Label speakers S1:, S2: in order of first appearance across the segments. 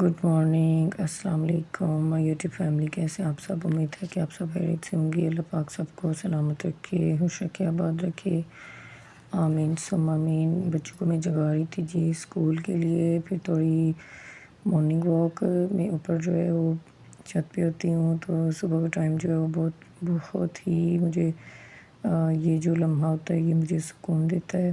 S1: Good morning, السلام علیکم مائی YouTube family, کیسے آپ سب؟ امید ہے کہ آپ سب خیریت سے ہوں گی۔ اللہ پاک سب کو سلامت رکھے، خوش رکھے، آباد رکھے، آمین ثم آمین۔ بچوں کو میں جگا رہی تھی جی اسکول کے لیے، پھر تھوڑی مارننگ واک میں اوپر جو ہے وہ چھت پہ ہوتی ہوں، تو صبح کا ٹائم جو ہے وہ بہت ہی مجھے یہ جو لمحہ ہوتا ہے یہ مجھے سکون دیتا ہے،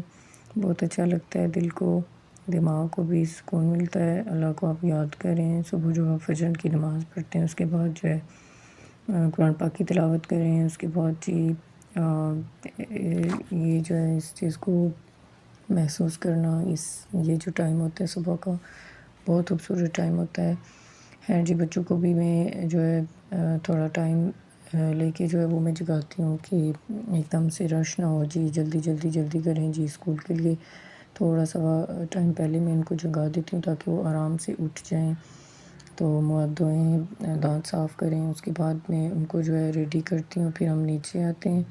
S1: بہت اچھا لگتا ہے، دل کو دماغ کو بھی سکون ملتا ہے۔ اللہ کو آپ یاد کریں، صبح جو آپ فجر کی نماز پڑھتے ہیں اس کے بعد جو ہے قرآن پاک کی تلاوت کریں، اس کے بعد جی یہ جو ہے اس چیز کو محسوس کرنا، یہ جو ٹائم ہوتا ہے صبح کا بہت خوبصورت ٹائم ہوتا ہے جی۔ بچوں کو بھی میں جو ہے تھوڑا ٹائم لے کے جو ہے وہ میں جگاتی ہوں کہ ایک دم سے رش نہ ہو جی، جلدی کریں جی اسکول کے لیے۔ تھوڑا سا ٹائم پہلے میں ان کو جگا دیتی ہوں تاکہ وہ آرام سے اٹھ جائیں، تو منہ دھوئیں، دانت صاف کریں، اس کے بعد میں ان کو جو ہے ریڈی کرتی ہوں، پھر ہم نیچے آتے ہیں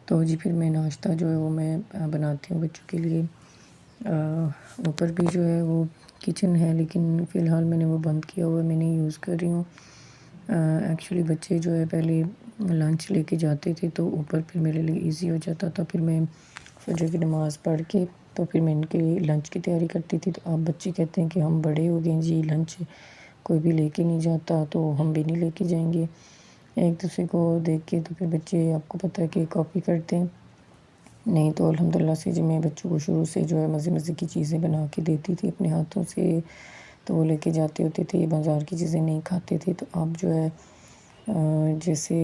S1: تو جی پھر میں ناشتہ جو ہے وہ میں بناتی ہوں بچوں کے لیے۔ اوپر بھی جو ہے وہ کچن ہے لیکن فی الحال میں نے وہ بند کیا ہوا ہے، میں نہیں یوز کر رہی ہوں۔ ایکچولی بچے جو ہے پہلے لنچ لے کے جاتے تھے تو اوپر پھر میرے لیے ایزی ہو جاتا تھا، پھر میں فجر کی نماز پڑھ کے تو پھر میں ان کے لنچ کی تیاری کرتی تھی۔ تو اب بچے کہتے ہیں کہ ہم بڑے ہو گئے جی، لنچ کوئی بھی لے کے نہیں جاتا تو ہم بھی نہیں لے کے جائیں گے۔ ایک دوسرے کو دیکھ کے تو پھر بچے آپ کو پتہ ہے کہ کاپی کرتے ہیں، نہیں تو الحمدللہ سے جی میں بچوں کو شروع سے جو ہے مزے کی چیزیں بنا کے دیتی تھی اپنے ہاتھوں سے، تو وہ لے کے جاتے ہوتے تھے، بازار کی چیزیں نہیں کھاتے تھے۔ تو اب جو ہے جیسے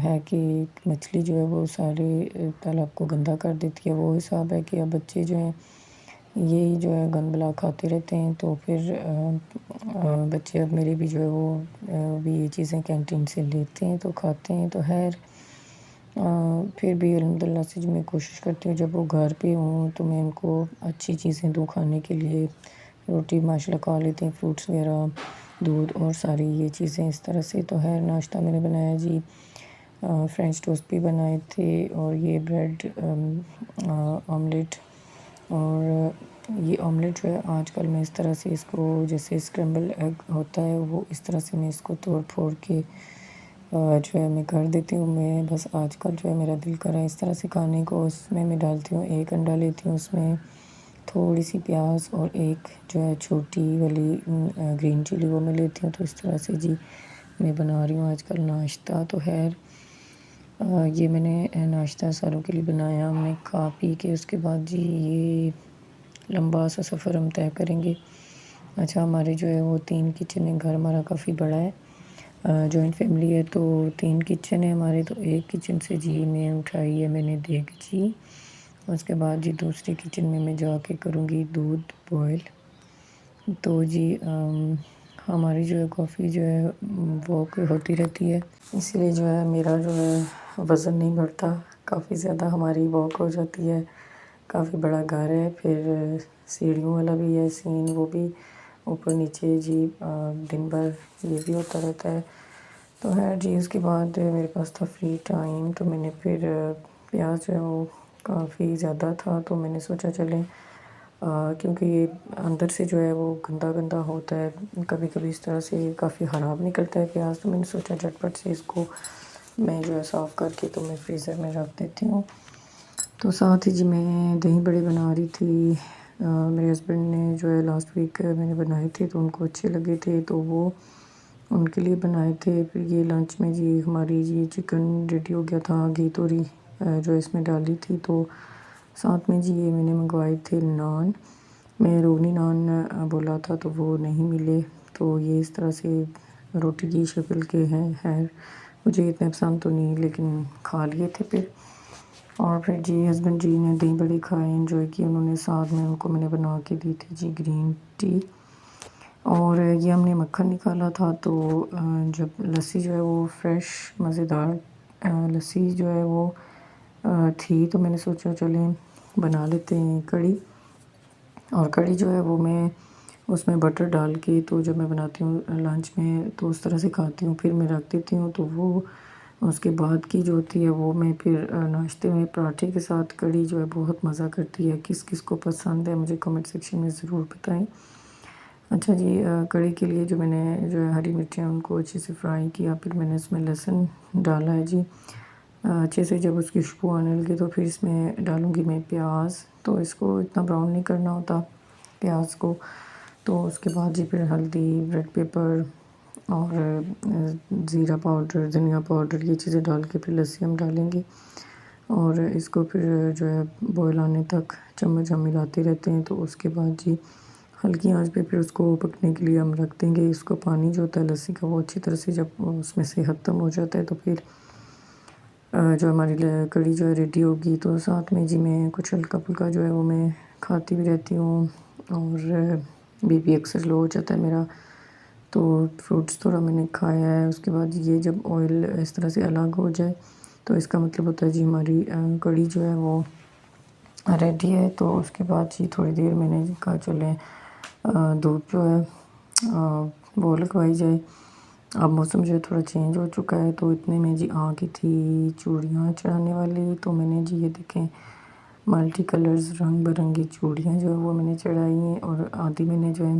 S1: ہے کہ مچھلی جو ہے وہ سارے تالاب کو گندا کر دیتی ہے، وہ حساب ہے کہ اب بچے جو ہیں یہی جو ہے گند بلا کھاتے رہتے ہیں، تو پھر بچے اب میرے بھی جو ہے وہ بھی یہ چیزیں کینٹین سے لیتے ہیں تو کھاتے ہیں۔ تو خیر پھر بھی الحمدللہ سے جو میں کوشش کرتی ہوں جب وہ گھر پہ ہوں تو میں ان کو اچھی چیزیں دوں کھانے کے لیے، روٹی ماشاءاللہ کھا لیتے ہیں، فروٹس وغیرہ، دودھ اور ساری یہ چیزیں اس طرح سے۔ تو خیر ناشتہ میں نے بنایا جی فرینچ ٹوسٹ بھی بنائے تھے اور یہ بریڈ آملیٹ، اور یہ آملیٹ جو ہے آج کل میں اس طرح سے اس کو جیسے اسکرمبل ایگ ہوتا ہے وہ اس طرح سے میں اس کو توڑ پھوڑ کے جو ہے میں کر دیتی ہوں۔ میں بس آج کل جو ہے میرا دل کر رہا ہے اس طرح سے کھانے کو، اس میں ڈالتی ہوں ایک انڈا لیتی ہوں، اس میں تھوڑی سی پیاز اور ایک جو ہے چھوٹی والی گرین چلی وہ میں لیتی ہوں، تو اس طرح سے جی میں بنا رہی ہوں آج کل ناشتہ۔ تو خیر یہ میں نے ناشتہ ساروں کے لیے بنایا، ہم نے کھا پی کے اس کے بعد جی یہ لمبا سا سفر ہم طے کریں گے۔ اچھا ہمارے جو ہے وہ 3 کچن ہے، گھر ہمارا کافی بڑا ہے، جوائنٹ فیملی ہے تو 3 کچن ہے ہمارے، تو ایک کچن سے جی میں اٹھائی ہے میں نے دیگچی، اس کے بعد جی دوسری کچن میں جا کے کروں گی دودھ بوائل۔ تو جی ہماری جو ہے کافی جو ہے واک ہوتی رہتی ہے، اسی لیے جو ہے میرا جو ہے وزن نہیں بڑھتا، کافی زیادہ ہماری واک ہو جاتی ہے، کافی بڑا گھر ہے، پھر سیڑھیوں والا بھی ہے سین، وہ بھی اوپر نیچے جی دن بھر یہ بھی ہوتا رہتا ہے۔ تو خیر جی اس کے بعد میرے پاس تھا فری ٹائم، تو میں نے پھر پیاز جو ہے وہ کافی زیادہ تھا تو میں نے سوچا چلیں کیونکہ یہ اندر سے جو ہے وہ گندا ہوتا ہے، کبھی کبھی اس طرح سے کافی خراب نکلتا ہے پیاز، تو میں نے سوچا جھٹ پٹ سے اس کو میں جو ہے صاف کر کے تو میں فریزر میں رکھ دیتی ہوں۔ تو ساتھ ہی جی میں دہی بڑے بنا رہی تھی، میرے ہسبینڈ نے جو ہے لاسٹ ویک میں نے بنائے تھے تو ان کو اچھے لگے تھے تو وہ ان کے لیے بنائے تھے۔ پھر یہ لنچ میں جی ہماری جی چکن ریڈی ہو گیا تھا، گھی توری جو اس میں ڈالی تھی، تو ساتھ میں جی یہ میں نے منگوائے تھے نان، میں روغنی نان بولا تھا تو وہ نہیں ملے، تو یہ اس طرح سے روٹی کی شکل کے ہیں، خیر مجھے اتنے پسند تو نہیں لیکن کھا لیے تھے پھر۔ اور پھر جی ہسبینڈ جی نے دہی بڑے کھائے، انجوائے کی انہوں نے، ساتھ میں ان کو میں نے بنا کے دی تھی جی گرین ٹی، اور یہ ہم نے مکھن نکالا تھا تو جب لسی جو ہے وہ فریش مزیدار لسی جو ہے وہ تھی تو میں نے سوچا چلیں بنا لیتے ہیں کڑی، اور کڑی جو ہے وہ میں اس میں بٹر ڈال کے تو جب میں بناتی ہوں لنچ میں تو اس طرح سے کھاتی ہوں، پھر میں رکھ دیتی ہوں، تو وہ اس کے بعد کی جو ہوتی ہے وہ میں پھر ناشتے میں پراٹھے کے ساتھ کڑی جو ہے بہت مزہ کرتی ہے۔ کس کس کو پسند ہے مجھے کمنٹ سیکشن میں ضرور بتائیں۔ اچھا جی، کڑی کے لیے جو میں نے جو ہے ہری مرچیں ان کو اچھے سے فرائی کیا، پھر میں نے اس میں لہسن ڈالا ہے جی۔ اچھے سے جب اس کی خوشبو آنے لگی تو پھر اس میں ڈالوں گی میں پیاز، تو اس کو اتنا براؤن نہیں کرنا ہوتا پیاز کو۔ تو اس کے بعد جی پھر ہلدی، ریڈ پیپر اور زیرہ پاؤڈر، دھنیا پاؤڈر، یہ چیزیں ڈال کے پھر لہسن ہم ڈالیں گے، اور اس کو پھر جو ہے بوائل آنے تک چمچ ہم ملاتے رہتے ہیں۔ تو اس کے بعد جی ہلکی آنچ پہ پھر اس کو پکنے کے لیے ہم رکھ دیں گے۔ اس کو پانی جو ہوتا ہے لسی کا وہ اچھی طرح سے جب اس میں سے ختم ہو جاتا ہے تو پھر جو ہماری کڑی جو ہے ریڈی ہوگی۔ تو ساتھ میں جی میں کچھ ہلکا پھلکا جو ہے وہ میں کھاتی بھی رہتی ہوں، اور بی پی اکثر لو ہو جاتا ہے میرا، تو فروٹس تھوڑا میں نے کھایا ہے۔ اس کے بعد یہ جب آئل اس طرح سے الگ ہو جائے تو اس کا مطلب ہوتا ہے جی ہماری کڑی جو ہے وہ ریڈی ہے۔ تو اس کے بعد جی تھوڑی دیر میں نے کہا چلیں دودھ جو ہے وہ لگوائی جائے۔ اب موسم جو ہے تھوڑا چینج ہو چکا ہے، تو اتنے میں جی آ گئی تھی چوڑیاں چڑھانے والی۔ تو میں نے جی یہ دیکھیں ملٹی کلرز، رنگ برنگی چوڑیاں جو ہے وہ میں نے چڑھائی ہیں، اور آدھی میں نے جو ہے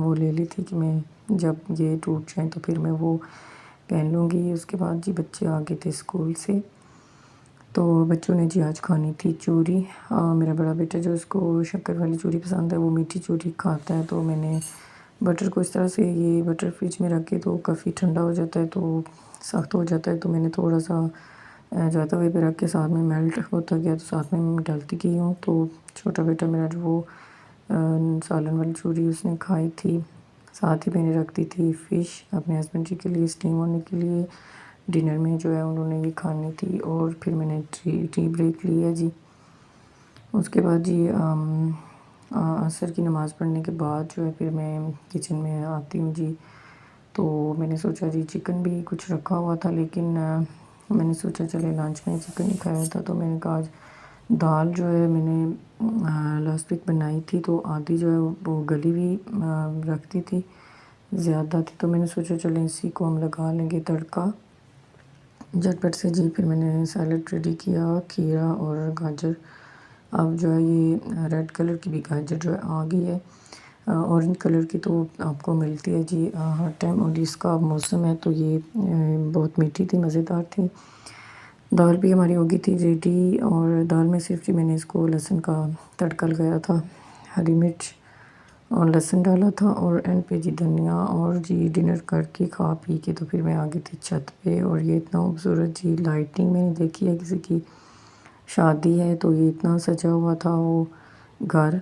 S1: وہ لے لی تھی کہ میں جب یہ ٹوٹ جائیں تو پھر میں وہ پہن لوں گی۔ اس کے بعد جی بچے آ گئے تھے اسکول سے، تو بچوں نے جی آج کھانی تھی چوری۔ میرا بڑا بیٹا جو اس کو شکر والی چوری پسند ہے وہ میٹھی چوری کھاتا ہے، تو میں نے بٹر کو اس طرح سے، یہ بٹر فریج میں رکھ کے تو کافی ٹھنڈا ہو جاتا ہے تو سخت ہو جاتا ہے، تو میں نے تھوڑا سا جو ہے توے پہ رکھ کے ساتھ میں میلٹ ہوتا گیا تو ساتھ میں ڈالتی گئی ہوں۔ تو چھوٹا بیٹا میرا جو وہ سالن والی چوری اس نے کھائی تھی۔ ساتھ ہی میں نے رکھ دی تھی فش اپنے ہسبینڈ جی کے لیے اسٹیم ہونے کے لیے، ڈنر میں جو ہے انہوں نے یہ کھانی تھی۔ اور پھر میں نے ٹی بریک لی ہے جی۔ اس کے بعد جی عصر کی نماز پڑھنے کے بعد جو ہے پھر میں کچن میں آتی ہوں جی۔ تو میں نے سوچا جی چکن بھی کچھ رکھا ہوا تھا، لیکن میں نے سوچا چلے لنچ میں چکن ہی کھایا تھا، تو میں نے کہا آج دال جو ہے میں نے لاسٹ ویک بنائی تھی تو آدھی جو ہے وہ گلی بھی رکھ دی تھی، زیادہ تھی، تو میں نے سوچا چلیں اسی کو ہم لگا لیں گے تڑکا جھٹپٹ سے جی۔ پھر میں نے سیلڈ ریڈی کیا، کھیرا اور گاجر۔ اب جو ہے یہ ریڈ کلر کی بھی گاجر جو ہے آ گئی ہے، اورنج کلر کی تو آپ کو ملتی ہے جی ہر ٹائم، اور اس کا موسم ہے تو یہ بہت میٹھی تھی، مزیدار تھی۔ دال بھی ہماری ہو گئی تھی ریڈی، اور دال میں صرف جی میں نے اس کو لہسن کا تڑکا لگایا تھا، ہری مرچ اور لہسن ڈالا تھا، اور اینڈ پہ جی دھنیا، اور جی ڈنر کر کے کھا پی کے تو پھر میں آ گئی تھی چھت پہ۔ اور یہ اتنا خوبصورت جی لائٹنگ میں نے دیکھی ہے، کسی کی شادی ہے تو یہ اتنا سجا ہوا تھا وہ گھر،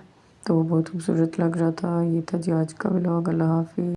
S1: تو بہت خوبصورت لگ رہا تھا۔ یہ تھا جی آج کا ولاگ۔ اللہ حافظ۔